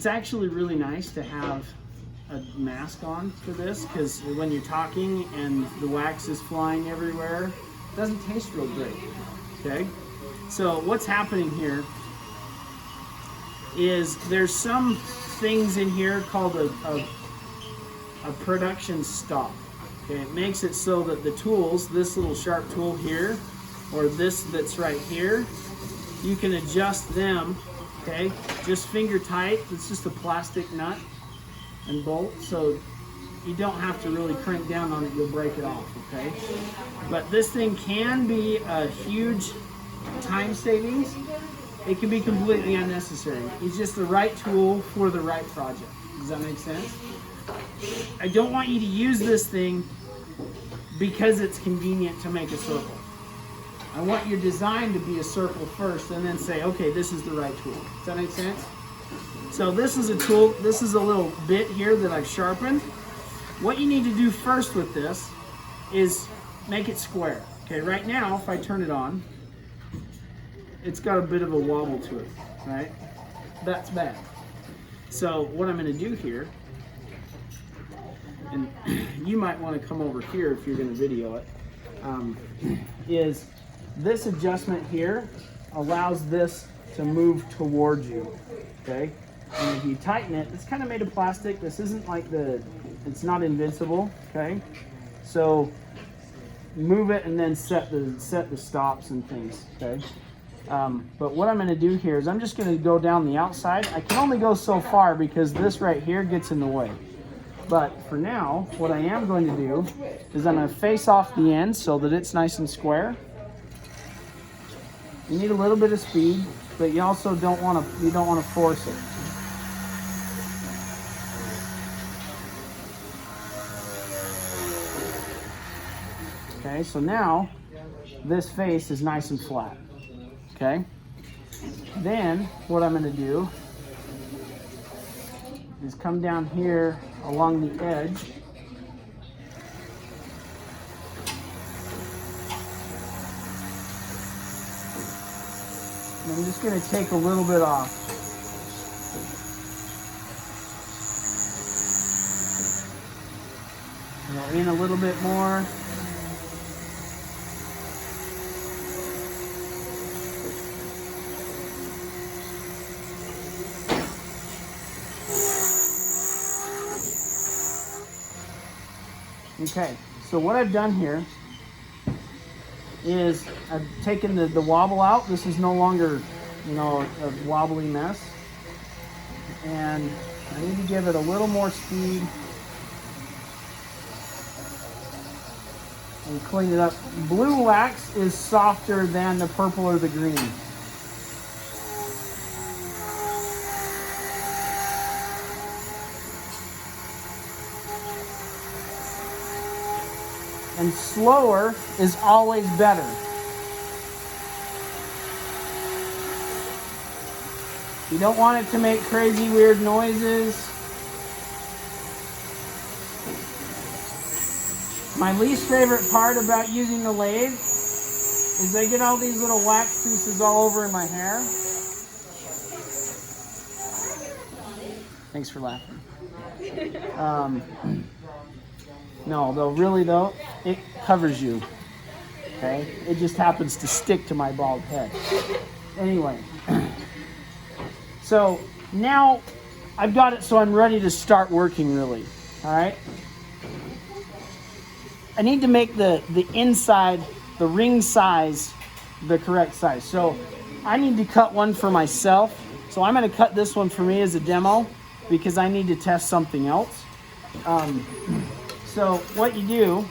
It's actually really nice to have a mask on for this, because when you're talking and the wax is flying everywhere, it doesn't taste real great. Okay, so what's happening here is there's some things in here called a production stop. Okay, it makes it so that the tools, this little sharp tool here, or this that's right here, you can adjust them. Okay, just finger tight. It's just a plastic nut and bolt, so you don't have to really crank down on it, you'll break it off. Okay, but this thing can be a huge time savings. It can be completely unnecessary. It's just the right tool for the right project. Does that make sense? I don't want you to use this thing because it's convenient to make a circle. I want your design to be a circle first and then say, okay, this is the right tool. Does that make sense? So this is a tool, this is a little bit here that I've sharpened. What you need to do first with this is make it square. Okay, right now, if I turn it on, it's got a bit of a wobble to it, right? That's bad. So what I'm gonna do here, and you might wanna come over here if you're gonna video it, is this adjustment here allows this to move towards you, okay? And if you tighten it, it's kind of made of plastic. This isn't like it's not invincible, okay? So move it and then set the stops and things, okay? But what I'm going to do here is I'm just going to go down the outside. I can only go so far because this right here gets in the way. But for now, what I am going to do is I'm going to face off the end so that it's nice and square. You need a little bit of speed, but you also don't want to force it. Okay, so now this face is nice and flat. Okay, then what I'm going to do is come down here along the edge. And I'm just going to take a little bit off. Go in a little bit more. Okay, so what I've done here is I've taken the wobble out. This is no longer, a wobbly mess. And I need to give it a little more speed and clean it up. Blue wax is softer than the purple or the green. And slower is always better. You don't want it to make crazy weird noises. My least favorite part about using the lathe is I get all these little wax pieces all over in my hair. Thanks for laughing. No, though, really though, it covers you, okay? It just happens to stick to my bald head. Anyway, so now I've got it so I'm ready to start working really, all right? I need to make the inside, the ring size, the correct size. So I need to cut one for myself. So I'm gonna cut this one for me as a demo because I need to test something else. So what you do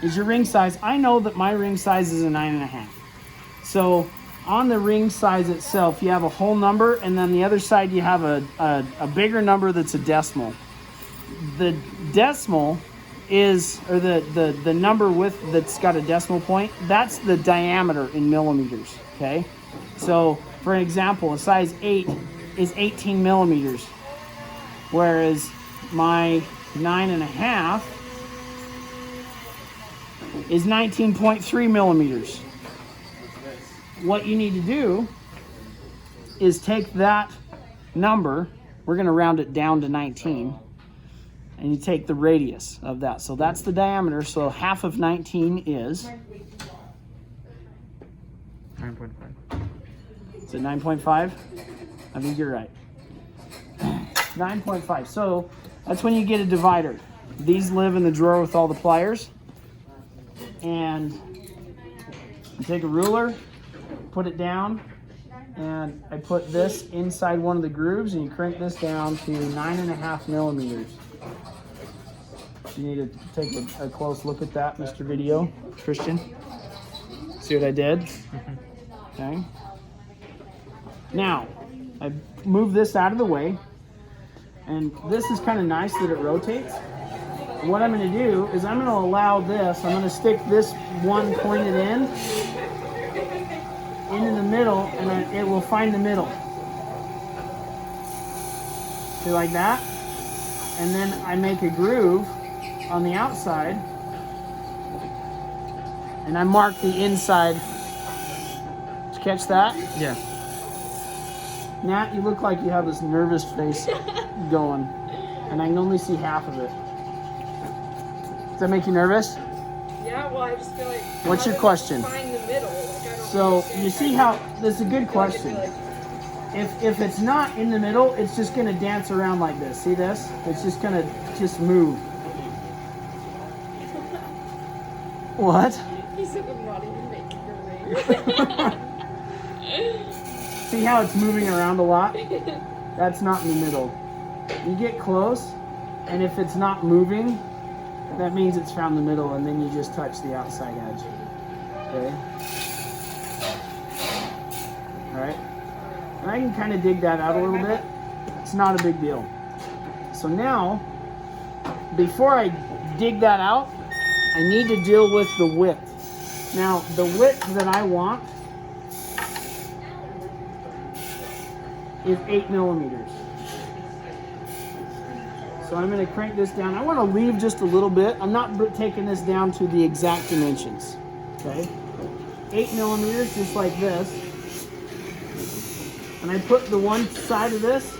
is your ring size. I know that my ring size is a 9.5. So on the ring size itself, you have a whole number, and then the other side you have a bigger number that's a decimal. The decimal is, or the number that's got a decimal point, that's the diameter in millimeters, okay? So for an example, a size 8 is 18 millimeters, whereas my 9.5 is 19.3 millimeters. What you need to do is take that number we're going to round it down to 19. And you take the radius of that. So that's the diameter. So half of 19 is 9.5. Is it 9.5? I think you're right. 9.5. So that's when you get a divider. These live in the drawer with all the pliers. And you take a ruler, put it down, and I put this inside one of the grooves, and you crank this down to 9.5 millimeters. You need to take a close look at that, Mr. Video. Christian, see what I did? Okay. Now, I move this out of the way, and this is kind of nice that it rotates. What I'm going to do is I'm going to allow this, I'm going to stick this one pointed in into the middle, and it will find the middle. See, like that? And then I make a groove on the outside, and I mark the inside. Did you catch that? Yeah. Nat, you look like you have this nervous face going, and I can only see half of it. Does that make you nervous? Yeah, well, I just feel like... What's your question? Find the middle. Like, I don't So, you see how, this is a good question. If it's not in the middle, it's just going to dance around like this. See this? It's just going to just move. What? He said I'm not even making a ring. See how it's moving around a lot? That's not in the middle. You get close, and if it's not moving, that means it's found the middle, and then you just touch the outside edge. Okay? Alright? And I can kind of dig that out a little bit. It's not a big deal. So now, before I dig that out, I need to deal with the width. Now, the width that I want is 8 millimeters. So I'm going to crank this down. I want to leave just a little bit. I'm not taking this down to the exact dimensions. Okay? 8 millimeters, just like this. And I put the one side of this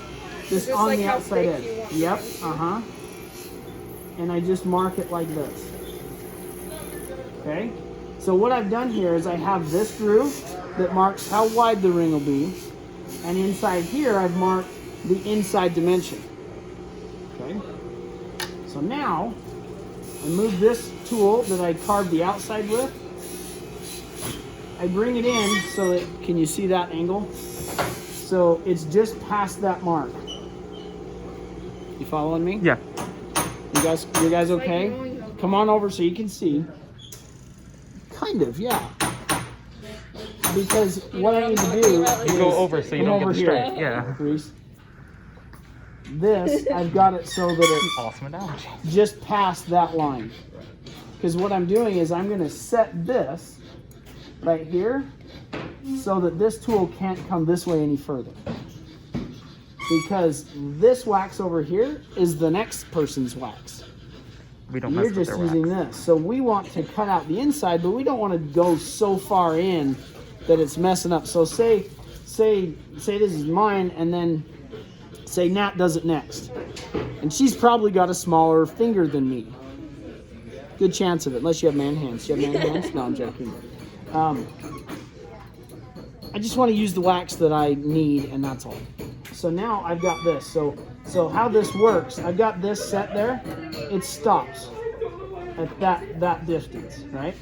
just on like the how outside thick edge. you want Yep, it. And I just mark it like this. Okay? So what I've done here is I have this groove that marks how wide the ring will be. And inside here, I've marked the inside dimension. Okay? So now, I move this tool that I carved the outside with. I bring it in so that, can you see that angle? So it's just past that mark. You following me? Yeah. You guys okay? Come on over so you can see. Kind of, yeah. Because what I need to do is You go over so you don't get here. distracted. Yeah. Reese. This, I've got it so that it's Awesome analogy. just past that line. Because what I'm doing is I'm going to set this right here so that this tool can't come this way any further. Because this wax over here is the next person's wax. We don't You're mess with just their using wax. this. So we want to cut out the inside, but we don't want to go so far in that it's messing up. So say this is mine, and then say Nat does it next. And she's probably got a smaller finger than me. Good chance of it, unless you have man hands. Do you have man hands? No, I'm joking. I just want to use the wax that I need, and that's all. So now I've got this. So how this works, I've got this set there. It stops at that distance, right?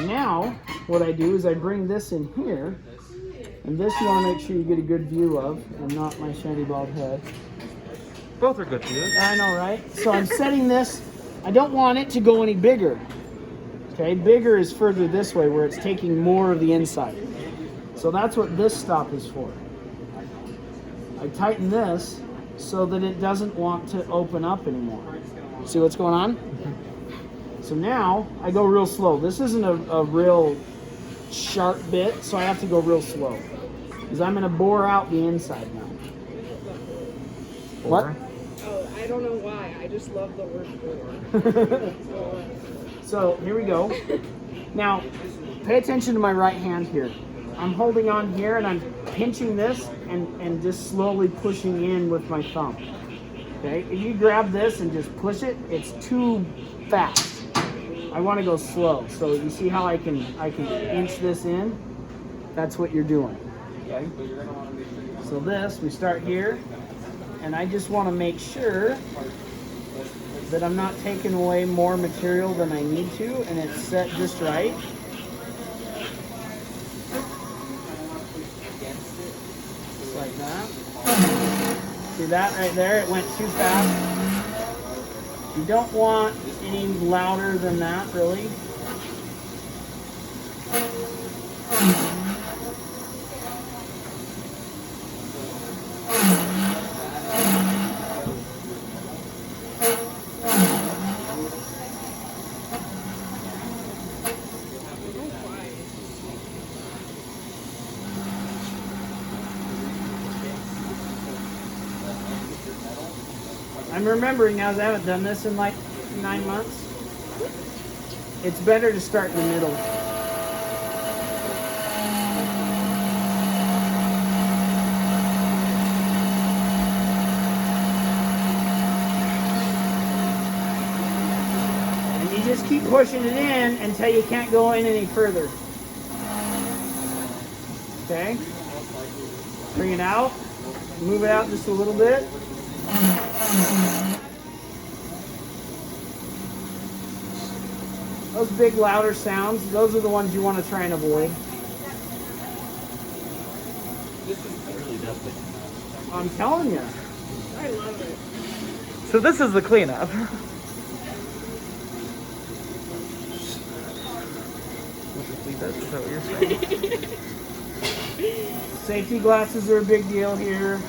Now, what I do is I bring this in here, and this you want to make sure you get a good view of, and not my shiny bald head. Both are good views. I know, right? So I'm setting this. I don't want it to go any bigger. Okay, bigger is further this way, where it's taking more of the inside. So that's what this stop is for. I tighten this so that it doesn't want to open up anymore. See what's going on? So now I go real slow. This isn't a real sharp bit, so I have to go real slow. Because I'm going to bore out the inside now. What? Oh, I don't know why. I just love the word bore. So here we go. Now, pay attention to my right hand here. I'm holding on here and I'm pinching this and just slowly pushing in with my thumb. Okay, if you grab this and just push it, it's too fast. I want to go slow. So you see how I can inch this in? That's what you're doing. Okay. So this, we start here, and I just want to make sure that I'm not taking away more material than I need to, and it's set just right. Just like that. See that right there? It went too fast. You don't want any louder than that, really. I'm remembering now, as I haven't done this in like 9 months, it's better to start in the middle. And you just keep pushing it in until you can't go in any further. Okay? Bring it out. Move it out just a little bit. Those big louder sounds, those are the ones you want to try and avoid. I'm telling you. I love it. So this is the cleanup. Is that what you're saying? Safety glasses are a big deal here.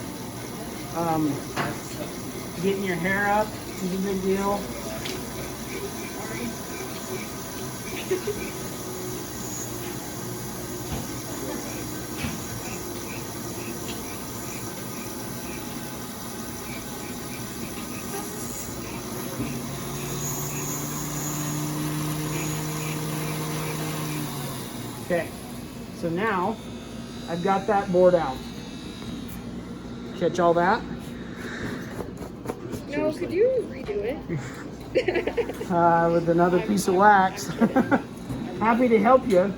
Getting your hair up is a big deal. Okay, so now I've got that board out. Catch all that? No, could you redo it? With another piece of wax. Happy to help you.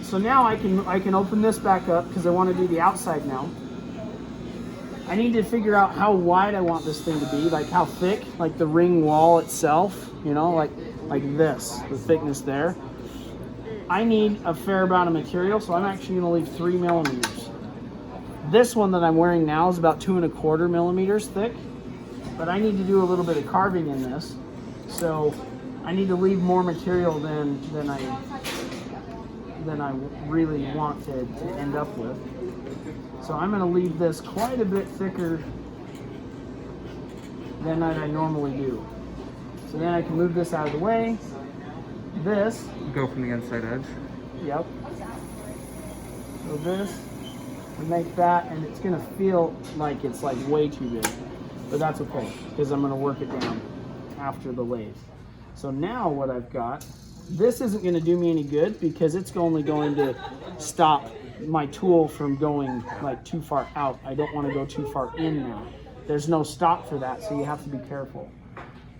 So now I can open this back up because I want to do the outside now. I need to figure out how wide I want this thing to be, like how thick, like the ring wall itself, you know, like this, the thickness there. I need a fair amount of material, so I'm actually going to leave 3 millimeters. This one that I'm wearing now is about 2 1/4 millimeters thick, but I need to do a little bit of carving in this, so I need to leave more material than I really want to end up with. So I'm going to leave this quite a bit thicker than I normally do. So then I can move this out of the way. This. Go from the inside edge. Yep. So this, and make that, and it's going to feel like it's like way too big. But that's okay, because I'm going to work it down after the lathe. So now what I've got, this isn't going to do me any good because it's only going to stop my tool from going like too far out. I don't want to go too far in now. There's no stop for that, so you have to be careful.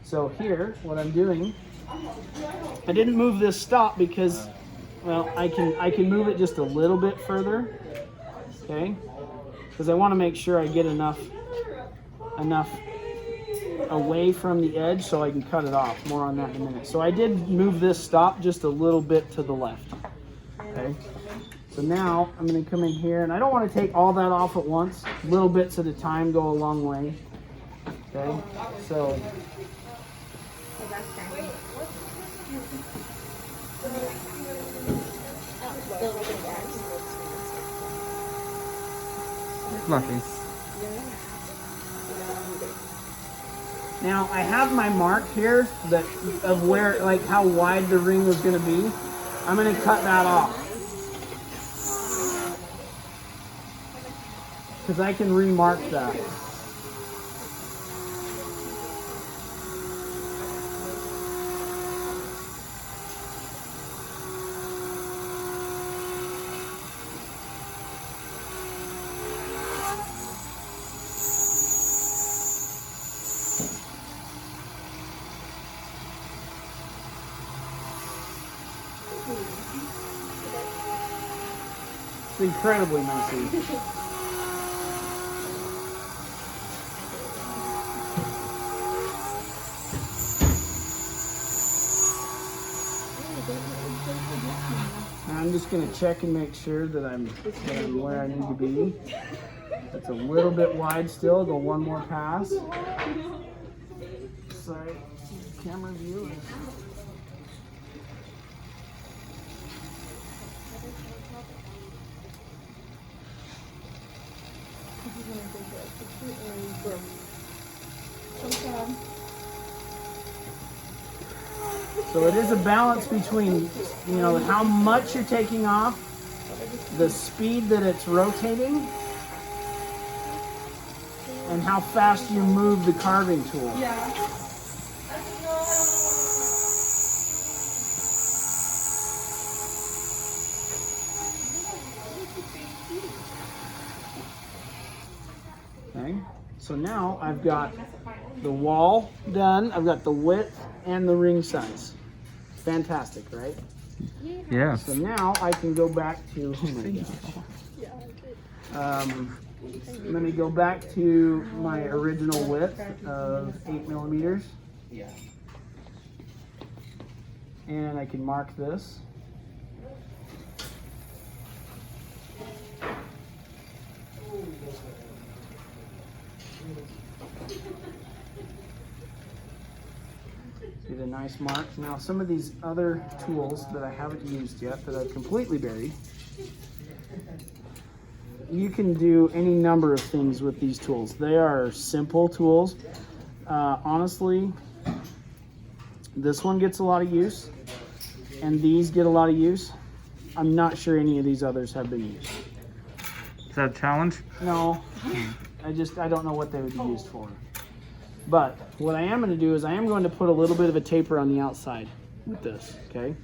So here, what I'm doing, I didn't move this stop because, well, I can move it just a little bit further, okay? Because I want to make sure I get enough away from the edge so I can cut it off. More on that in a minute. So I did move this stop just a little bit to the left, okay? So now I'm going to come in here, and I don't want to take all that off at once. Little bits at a time go a long way, okay? So Nothing. now I have my mark here that of where, like how wide the ring was going to be. I'm going to cut that off because I can remark that. incredibly messy. I'm just gonna check and make sure that I'm where I need to be. It's a little bit wide still. Go one more pass. Sorry, camera view. So it is a balance between, you know, how much you're taking off, the speed that it's rotating, and how fast you move the carving tool. Yeah. Okay, so now I've got the wall done, I've got the width and the ring size. Fantastic, right? Yeah. So now I can go back to, oh my gosh. Let me go back to my original width of 8 millimeters. And I can mark this. See the nice marks. Now some of these other tools that I haven't used yet, that I've completely buried, you can do any number of things with these tools. They are simple tools. Honestly, this one gets a lot of use, and these get a lot of use. I'm not sure any of these others have been used. Is that a challenge? No, I don't know what they would be used for. But what I am going to do is I am going to put a little bit of a taper on the outside with this, okay?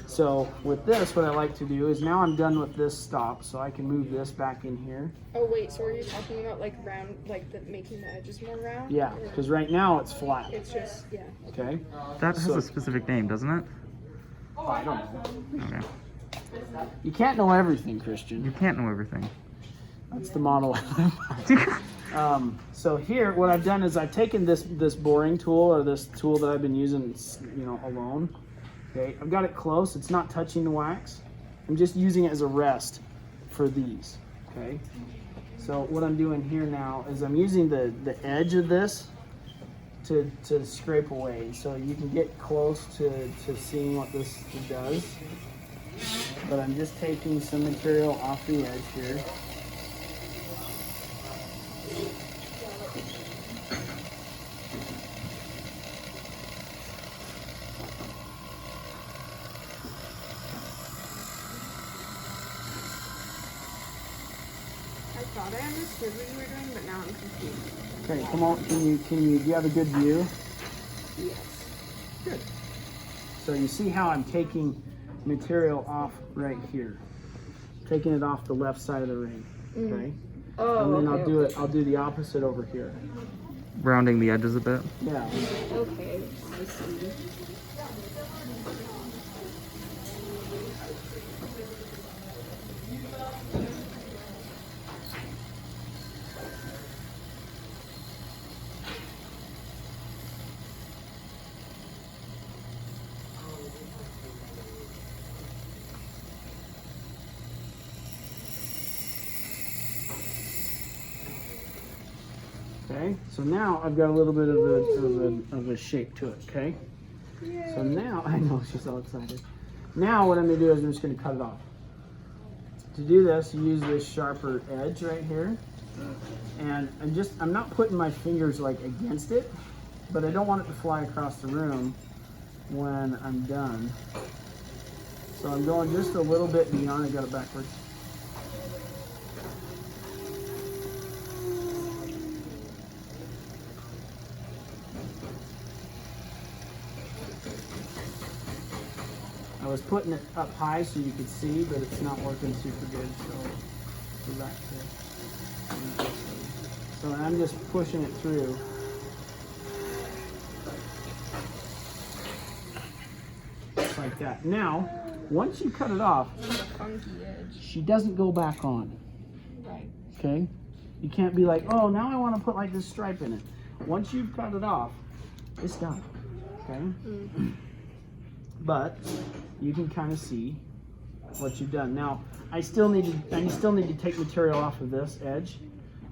So with this, what I like to do is now I'm done with this stop, so I can move this back in here. Oh wait, so are you talking about like round, like making the edges more round? Yeah, or- because right now it's flat, It's just, yeah. okay? That has So- a specific name, doesn't it? I don't know. Okay. You can't know everything, You Christian. can't know everything. That's the model. So here, what I've done is I've taken this boring tool, or this tool that I've been using, you know, alone. Okay, I've got it close. It's not touching the wax. I'm just using it as a rest for these. Okay. So what I'm doing here now is I'm using the edge of this to scrape away, so you can get close to seeing what this does. But I'm just taking some material off the edge here. I thought I understood what you were doing, but now I'm confused. Okay, come on. Do you have a good view? Yes. Good. So you see how I'm taking material off right here, taking it off the left side of the ring. Okay. Oh, And then okay, I'll do the opposite over here. Rounding the edges a bit. Yeah. Okay, I see. Okay. So now I've got a little bit of a shape to it. Okay. So now I know she's all excited. Now what I'm gonna do is I'm just gonna cut it off. To do this, you use this sharper edge right here, and I'm not putting my fingers like against it, but I don't want it to fly across the room when I'm done. So I'm going just a little bit beyond. I got it backwards. I was putting it up high so you could see, but it's not working super good. So go back to. So I'm just pushing it through. Just like that. Now, Once you cut it off, It's a funky edge. she doesn't go back on. Right. Okay? You can't be like, oh, now I want to put like this stripe in it. Once you've cut it off, it's done. Okay? But you can kind of see what you've done. Now, I still need to take material off of this edge,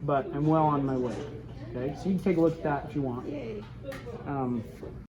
but I'm well on my way. Okay? So you can take a look at that if you want. Yay.